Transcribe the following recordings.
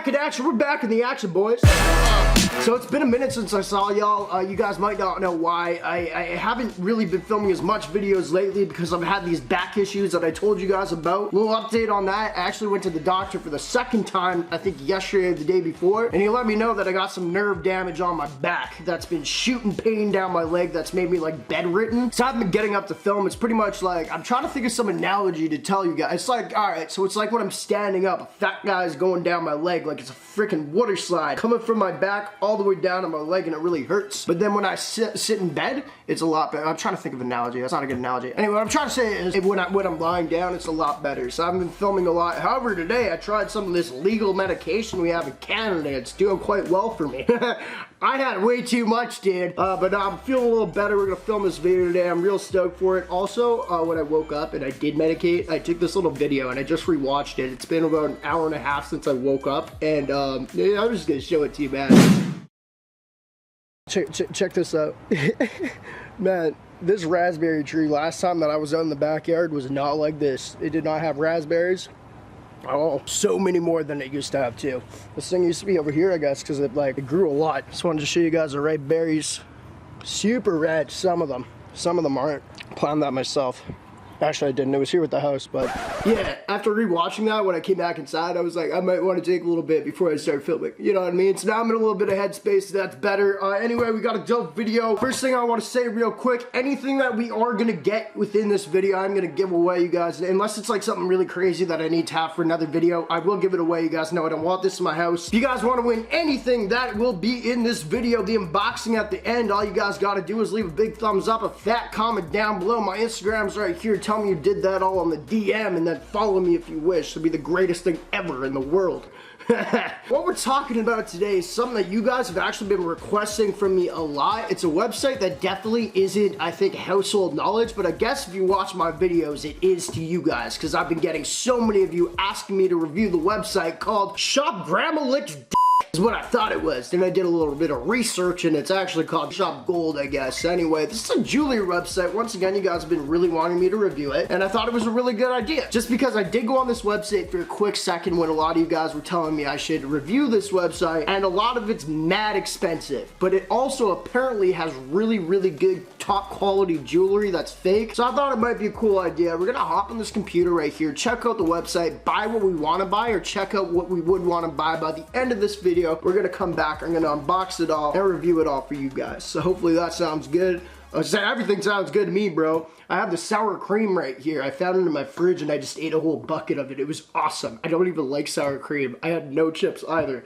back in action. We're back in the action, boys. So it's been a minute since I saw y'all. You guys might not know why. I haven't really been filming as much videos lately because I've had these back issues that I told you guys about. Little update on that. I actually went to the doctor for the second time, I think yesterday or the day before, and he let me know that I got some nerve damage on my back that's been shooting pain down my leg that's made me like bedridden. So I've been getting up to film. It's pretty much like, I'm trying to think of some analogy to tell you guys. It's like, alright, so it's like when I'm standing up, a fat guy's going down my leg like it's a freaking water slide coming from my back all the way down to my leg, and it really hurts. But then when I sit in bed, it's a lot better. I'm trying to think of an analogy. That's not a good analogy. Anyway, what I'm trying to say is when I'm lying down, it's a lot better. So I've been filming a lot. However, today I tried some of this legal medication we have in Canada. It's doing quite well for me. I had way too much, dude. But I'm feeling a little better. We're gonna film this video today. I'm real stoked for it. Also, when I woke up and I did medicate, I took this little video and I just rewatched it. It's been about an hour and a half since I woke up, and yeah, I'm just gonna show it to you, man. Check this out. Man, this raspberry tree last time that I was out in the backyard was not like this. It did not have raspberries. Oh, so many more than it used to have too. This thing used to be over here, I guess, because it grew a lot. Just wanted to show you guys the ripe berries. Super red, some of them. Some of them aren't. Planted that myself. Actually, I didn't. It was here with the house, but yeah, after rewatching that, when I came back inside, I was like, I might want to take a little bit before I start filming. You know what I mean? So now I'm in a little bit of headspace, so that's better. Anyway, we got a dope video. First thing I want to say real quick, anything that we are going to get within this video, I'm going to give away, you guys. Unless it's like something really crazy that I need to have for another video, I will give it away. You guys know I don't want this in my house. If you guys want to win anything, that will be in this video. The unboxing at the end, all you guys got to do is leave a big thumbs up, a fat comment down below. My Instagram's right here. Tell me you did that all on the DM, and then follow me if you wish. It'll be the greatest thing ever in the world. What we're talking about today is something that you guys have actually been requesting from me a lot. It's a website that definitely isn't, I think, household knowledge, but I guess if you watch my videos, it is to you guys, because I've been getting so many of you asking me to review the website called Shop Grandma Lick's is what I thought it was. Then I did a little bit of research, and it's actually called Shop Gold, I guess. Anyway, this is a jewelry website. Once again, you guys have been really wanting me to review it, and I thought it was a really good idea. Just because I did go on this website for a quick second when a lot of you guys were telling me I should review this website, and a lot of it's mad expensive, but it also apparently has really, really good top quality jewelry that's fake. So I thought it might be a cool idea. We're gonna hop on this computer right here, check out the website, buy what we want to buy, or check out what we would want to buy. By the end of this video, we're gonna come back, I'm gonna unbox it all and review it all for you guys. So hopefully that sounds good. Everything sounds good to me, bro. I have the sour cream right here. I found it in my fridge and I just ate a whole bucket of it. It was awesome. I don't even like sour cream. I had no chips either.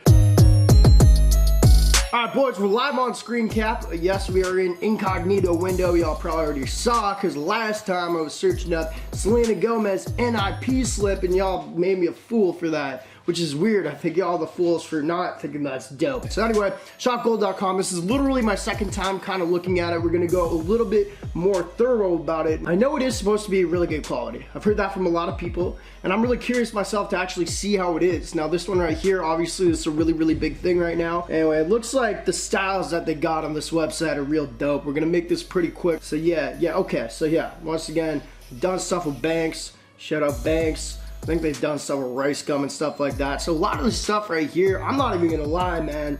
Alright, boys, we're live on screen cap. Yes, we are in incognito window. Y'all probably already saw, because last time I was searching up Selena Gomez NIP slip, and y'all made me a fool for that, which is weird. I think y'all the fools for not thinking that's dope. So anyway, shopgold.com. This is literally my second time kind of looking at it. We're gonna go a little bit more thorough about it. I know it is supposed to be really good quality. I've heard that from a lot of people, and I'm really curious myself to actually see how it is. Now this one right here, obviously this is a really, really big thing right now. Anyway, it looks like the styles that they got on this website are real dope. We're gonna make this pretty quick. So yeah, okay. So yeah, once again, done stuff with Banks. Shout out Banks. I think they've done stuff with Rice Gum and stuff like that. So a lot of this stuff right here, I'm not even gonna lie, man.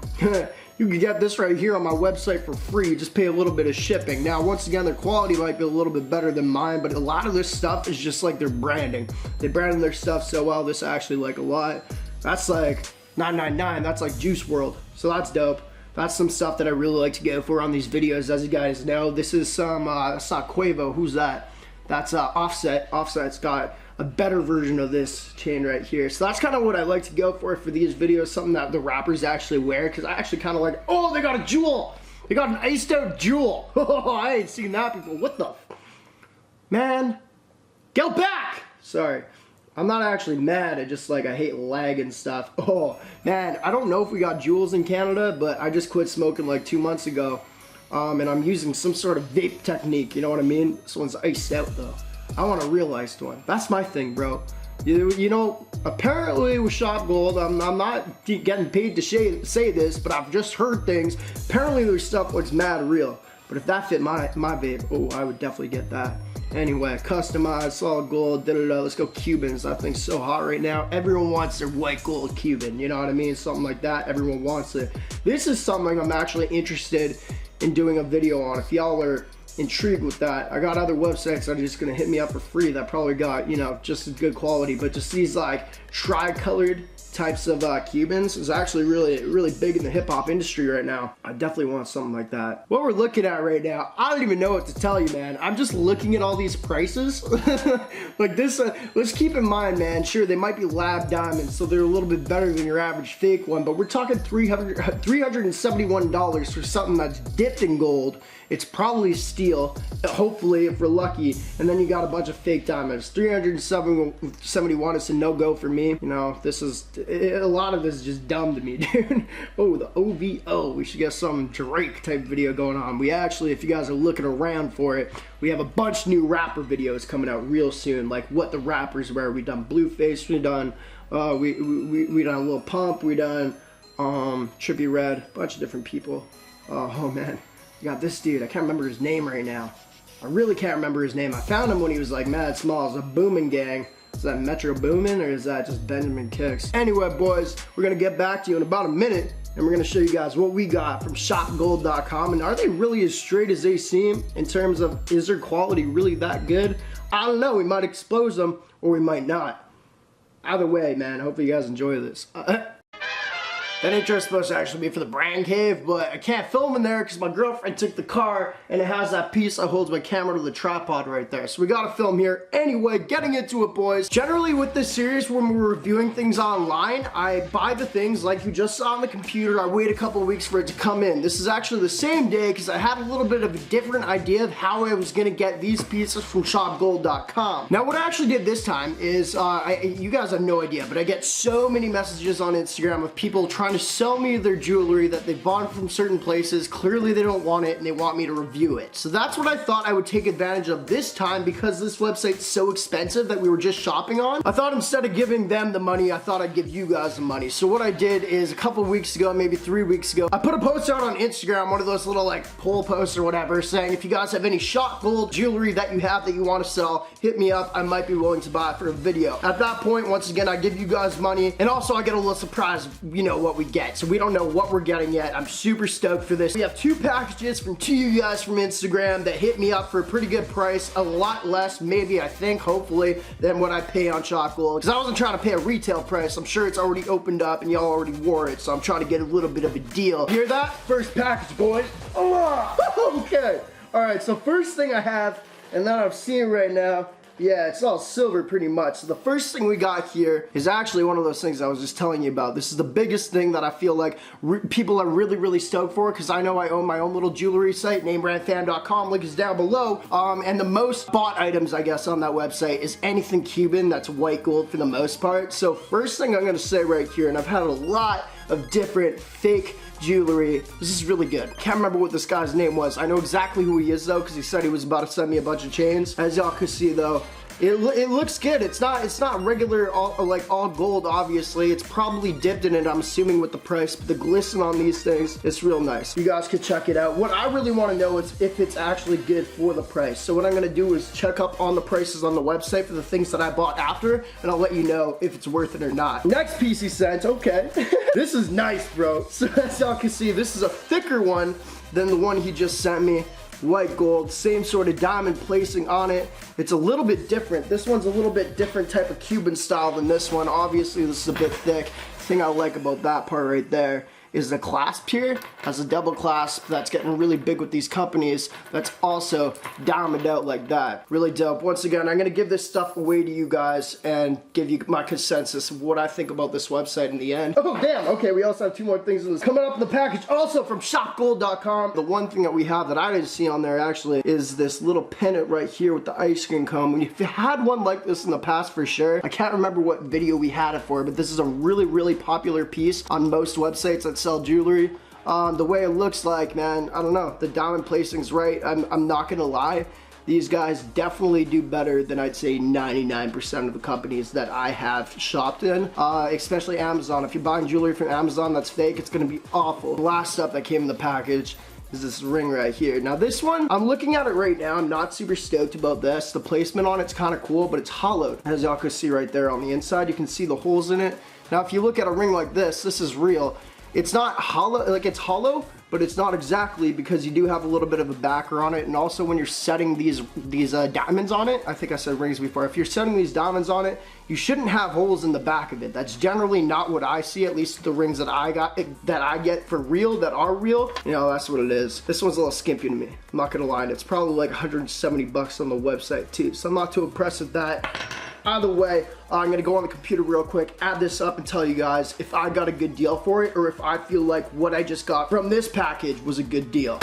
You can get this right here on my website for free. Just pay a little bit of shipping. Now, once again, their quality might be a little bit better than mine, but a lot of this stuff is just like their branding. They branded their stuff so well. This I actually like a lot. That's like $9.99. That's like Juice WRLD. So that's dope. That's some stuff that I really like to go for on these videos. As you guys know, this is some, that's not Quavo. Who's that? That's Offset. Offset's got a better version of this chain right here. So that's kind of what I like to go for these videos, something that the rappers actually wear, because I actually kind of like, oh, they got a jewel. They got an iced out jewel. Oh, I ain't seen that before. What the? Man, go back. Sorry. I'm not actually mad. I just I hate lag and stuff. Oh, man, I don't know if we got jewels in Canada, but I just quit smoking like 2 months ago. And I'm using some sort of vape technique, you know what I mean? This one's iced out though. I want a real iced one. That's my thing, bro. You know, apparently with Shop Gold, I'm not getting paid to say this, but I've just heard things. Apparently their stuff looks mad real. But if that fit my vape, oh, I would definitely get that. Anyway, customized, solid gold, da-da-da, let's go Cubans. That thing's so hot right now. Everyone wants their white gold Cuban, you know what I mean? Something like that, everyone wants it. This is something I'm actually interested in doing a video on. If y'all are intrigued with that, I got other websites that are just gonna hit me up for free that probably got, you know, just as good quality, but just these like tri-colored types of Cubans is actually really big in the hip-hop industry right now. I definitely want something like that. What we're looking at right now, I don't even know what to tell you, man. I'm just looking at all these prices. Like this, let's keep in mind, man, sure, they might be lab diamonds, so they're a little bit better than your average fake one, but we're talking $371 for something that's dipped in gold. It's probably steel, hopefully, if we're lucky. And then you got a bunch of fake diamonds. 371 is a no-go for me. You know, this is, a lot of this is just dumb to me, dude. Oh, the OVO. We should get some Drake type video going on. We actually, if you guys are looking around for it, we have a bunch of new rapper videos coming out real soon. Like what the rappers wear. We done Blueface, we done, we done Lil Pump, we done Trippie Redd, a bunch of different people. Oh man. You got this dude, I can't remember his name right now. I really can't remember his name. I found him when he was like mad small. It's a Boomin' Gang. Is that Metro Boomin' or is that just Benjamin Kicks? Anyway, boys, we're gonna get back to you in about a minute and we're gonna show you guys what we got from shopgold.com. And are they really as straight as they seem in terms of, is their quality really that good? I don't know, we might expose them or we might not. Either way, man, hopefully you guys enjoy this. That intro is supposed to actually be for the brand cave, but I can't film in there because my girlfriend took the car and it has that piece that holds my camera to the tripod right there. So we gotta film here. Anyway, getting into it, boys. Generally with this series, when we're reviewing things online, I buy the things like you just saw on the computer. I wait a couple of weeks for it to come in. This is actually the same day because I had a little bit of a different idea of how I was gonna get these pieces from shopgold.com. Now what I actually did this time is, you guys have no idea, but I get so many messages on Instagram of people trying to sell me their jewelry that they bought from certain places. Clearly they don't want it and they want me to review it. So that's what I thought I would take advantage of this time because this website's so expensive that we were just shopping on. I thought instead of giving them the money, I thought I'd give you guys the money. So what I did is a couple of weeks ago, maybe 3 weeks ago, I put a post out on Instagram, one of those little like poll posts or whatever, saying if you guys have any shop gold jewelry that you have that you want to sell, hit me up. I might be willing to buy it for a video. At that point, once again, I give you guys money and also I get a little surprise, you know, what we get. So we don't know what we're getting yet. I'm super stoked for this. We have 2 packages from 2 of you guys from Instagram that hit me up for a pretty good price, a lot less, maybe, I think, hopefully, than what I pay on Shop Gold. Because I wasn't trying to pay a retail price. I'm sure it's already opened up and y'all already wore it, so I'm trying to get a little bit of a deal. Hear that? First package, boys. Oh, okay. All right, so first thing I have, and that I'm seeing right now, yeah, it's all silver pretty much. So the first thing we got here is actually one of those things I was just telling you about. This is the biggest thing that I feel like people are really stoked for because I know I own my own little jewelry site, NameBranFam.com, link is down below. And the most bought items, I guess, on that website is anything Cuban that's white gold for the most part. So first thing I'm gonna say right here, and I've had a lot of different fake jewelry. This is really good. Can't remember what this guy's name was. I know exactly who he is though because he said he was about to send me a bunch of chains. As y'all can see though, it looks good. It's not regular all gold, obviously. It's probably dipped in it, I'm assuming, with the price, but the glisten on these things, it's real nice. You guys can check it out. What I really want to know is if it's actually good for the price. So what I'm going to do is check up on the prices on the website for the things that I bought after, and I'll let you know if it's worth it or not. Next piece he sent, okay. This is nice, bro. So as y'all can see, this is a thicker one than the one he just sent me. White gold, same sort of diamond placing on it. It's a little bit different. This one's a little bit different type of Cuban style than this one. Obviously this is a bit thick. The thing I like about that part right there is the clasp here has a double clasp that's getting really big with these companies that's also diamond out like that. Really dope. Once again, I'm gonna give this stuff away to you guys and give you my consensus of what I think about this website in the end. Oh damn, okay, we also have 2 more things in this coming up in the package, also from shopgold.com. The one thing that we have that I didn't see on there actually is this little pennant right here with the ice cream cone. When you've had one like this in the past for sure, I can't remember what video we had it for, but this is a really popular piece on most websites that sell jewelry. The way it looks like, man, I don't know, the diamond placing's right. I'm not gonna lie, these guys definitely do better than I'd say 99% of the companies that I have shopped in, especially Amazon. If you're buying jewelry from Amazon that's fake, it's gonna be awful. The last stuff that came in the package is this ring right here. Now this one, I'm looking at it right now. I'm not super stoked about this. The placement on it's kind of cool, but it's hollowed. As y'all can see right there on the inside, you can see the holes in it. Now if you look at a ring like this is real. It's not hollow, like it's hollow, but it's not exactly, because you do have a little bit of a backer on it. And also when you're setting these diamonds on it, I think I said rings before, if you're setting these diamonds on it, you shouldn't have holes in the back of it. That's generally not what I see, at least the rings that I get for real, that are real. You know, that's what it is. This one's a little skimpy to me, I'm not gonna lie. And it's probably like 170 bucks on the website too, so I'm not too impressed with that. Either way, I'm gonna go on the computer real quick, add this up, and tell you guys if I got a good deal for it, or if I feel like what I just got from this package was a good deal.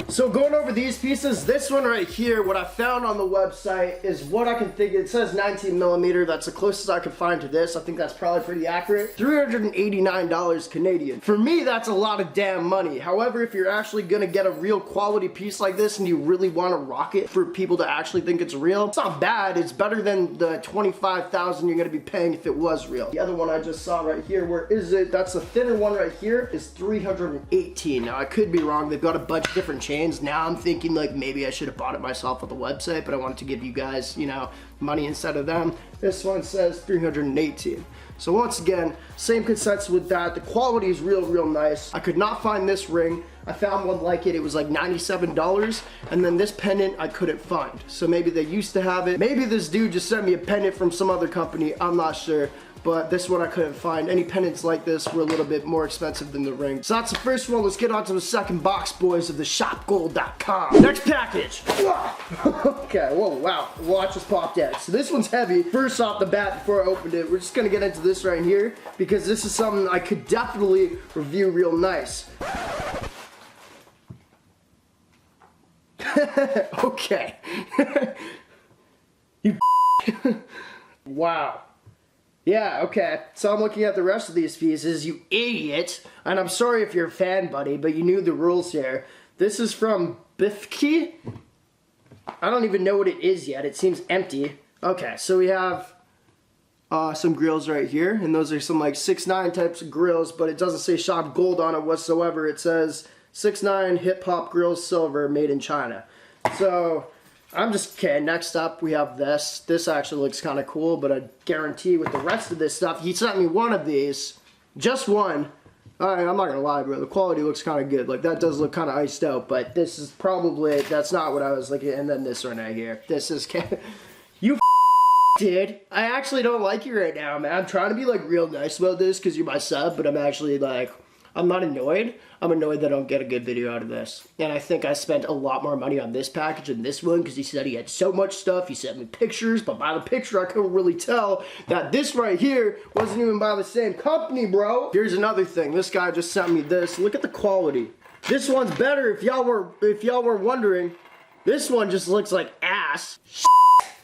So going over these pieces, this one right here, what I found on the website is what I can think. It says 19 millimeter. That's the closest I could find to this. I think that's probably pretty accurate. $389 Canadian. For me, that's a lot of damn money. However, if you're actually gonna get a real quality piece like this and you really wanna rock it for people to actually think it's real, it's not bad. It's better than the $25,000 you're gonna be paying if it was real. The other one I just saw right here, where is it? That's the thinner one right here, is $318. Now I could be wrong. They've got a bunch of different chains. Now I'm thinking like maybe I should have bought it myself at the website, but I wanted to give you guys, you know, money instead of them. This one says $318. So once again, same consensus with that. The quality is real nice. I could not find this ring. I found one like it. It was like $97, and then this pendant I couldn't find. So maybe they used to have it. Maybe this dude just sent me a pendant from some other company. I'm not sure. But this one I couldn't find. Any pendants like this were a little bit more expensive than the ring. So that's the first one. Let's get on to the second box, boys, of the shopgold.com. Next package. Okay, whoa, wow. Watch this pop dead. So this one's heavy. First off the bat, before I opened it, we're just gonna get into this right here, because this is something I could definitely review real nice. Okay. You wow. Yeah, okay. So I'm looking at the rest of these pieces, you idiot. And I'm sorry if you're a fan, buddy, but you knew the rules here. This is from Bifki. I don't even know what it is yet. It seems empty. Okay, so we have some grills right here, and those are some like 6'9" types of grills, but it doesn't say shop gold on it whatsoever. It says 6'9" hip hop grills silver, made in China. So I'm just, okay, next up we have this. This actually looks kind of cool, but I guarantee with the rest of this stuff, he sent me one of these, just one. Alright, I'm not gonna lie, bro, the quality looks kind of good. Like, that does look kind of iced out, but this is probably, that's not what I was looking at. And then this one right here. This is, you dude, I actually don't like you right now, man. I'm trying to be like real nice about this because you're my sub, but I'm actually like, I'm not annoyed. I'm annoyed that I don't get a good video out of this. And I think I spent a lot more money on this package than this one, because he said he had so much stuff. He sent me pictures, but by the picture I couldn't really tell that this right here wasn't even by the same company, bro. Here's another thing. This guy just sent me this. Look at the quality. This one's better. If y'all were wondering, this one just looks like ass.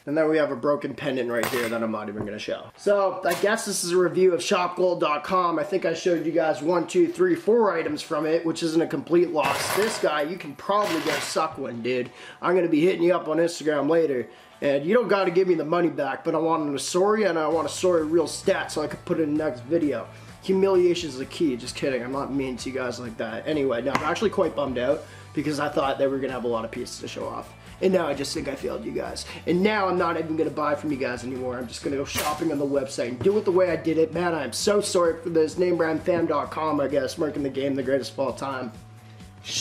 And then we have a broken pendant right here that I'm not even gonna show. So I guess this is a review of shopgold.com. I think I showed you guys 1, 2, 3, 4 items from it, which isn't a complete loss. This guy, you can probably get a suck one, dude. I'm gonna be hitting you up on Instagram later. And you don't gotta give me the money back, but I want an Asori, and I want Asori real stats so I could put it in the next video. Humiliation is the key. Just kidding. I'm not mean to you guys like that. Anyway, no, I'm actually quite bummed out because I thought they were gonna have a lot of pieces to show off. And now I just think I failed you guys. And now I'm not even gonna buy from you guys anymore. I'm just gonna go shopping on the website and do it the way I did it. Man, I'm so sorry for this. NameBranFam.com, I guess, making the game the greatest of all time.